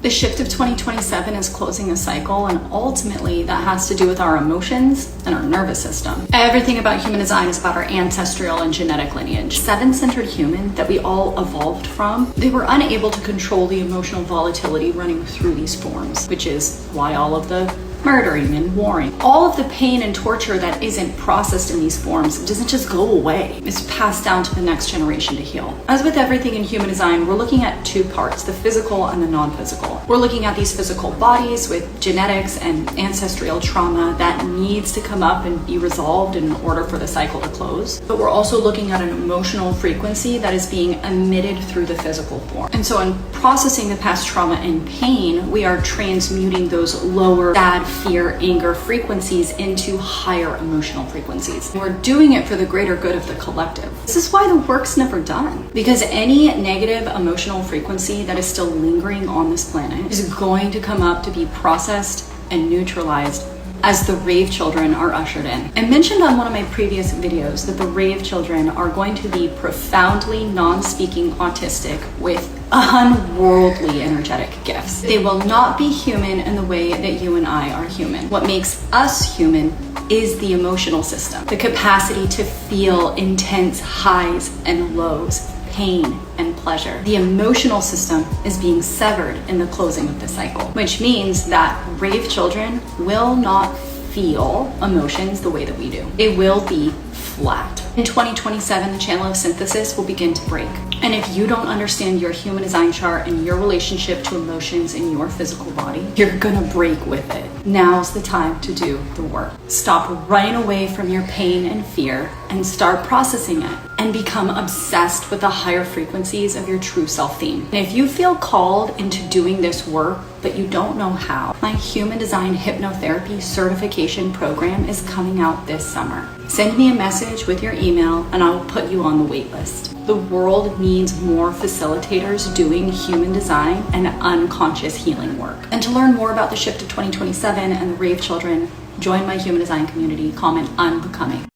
The shift of 2027 is closing a cycle, and ultimately that has to do with our emotions and our nervous system. Everything about human design is about our ancestral and genetic lineage. Seven-centered human that we all evolved from, they were unable to control the emotional volatility running through these forms, which is why all of the murdering and warring, all of the pain and torture that isn't processed in these forms doesn't just go away. It's passed down to the next generation to heal. As with everything in human design, we're looking at two parts, the physical and the non-physical. We're looking at these physical bodies with genetics and ancestral trauma that needs to come up and be resolved in order for the cycle to close. But we're also looking at an emotional frequency that is being emitted through the physical form. And so in processing the past trauma and pain, we are transmuting those lower, sad, fear, anger frequencies into higher emotional frequencies. And we're doing it for the greater good of the collective. This is why the work's never done, because any negative emotional frequency that is still lingering on this planet is going to come up to be processed and neutralized as the rave children are ushered in. I mentioned on one of my previous videos that the rave children are going to be profoundly non-speaking autistic with unworldly energetic gifts. They will not be human in the way that you and I are human. What makes us human is the emotional system, the capacity to feel intense highs and lows, pain and pleasure. The emotional system is being severed in the closing of the cycle, which means that rave children will not feel emotions the way that we do. They will be flat. In 2027, the channel of synthesis will begin to break. And if you don't understand your human design chart and your relationship to emotions in your physical body, you're gonna break with it. Now's the time to do the work. Stop running away from your pain and fear and start processing it and become obsessed with the higher frequencies of your true self theme. And if you feel called into doing this work, but you don't know how, my Human Design Hypnotherapy Certification Program is coming out this summer. Send me a message with your email and I will put you on the wait list. The world needs more facilitators doing human design and unconscious healing work. And to learn more about the shift of 2027 and the rave children, join my human design community. Comment unbecoming.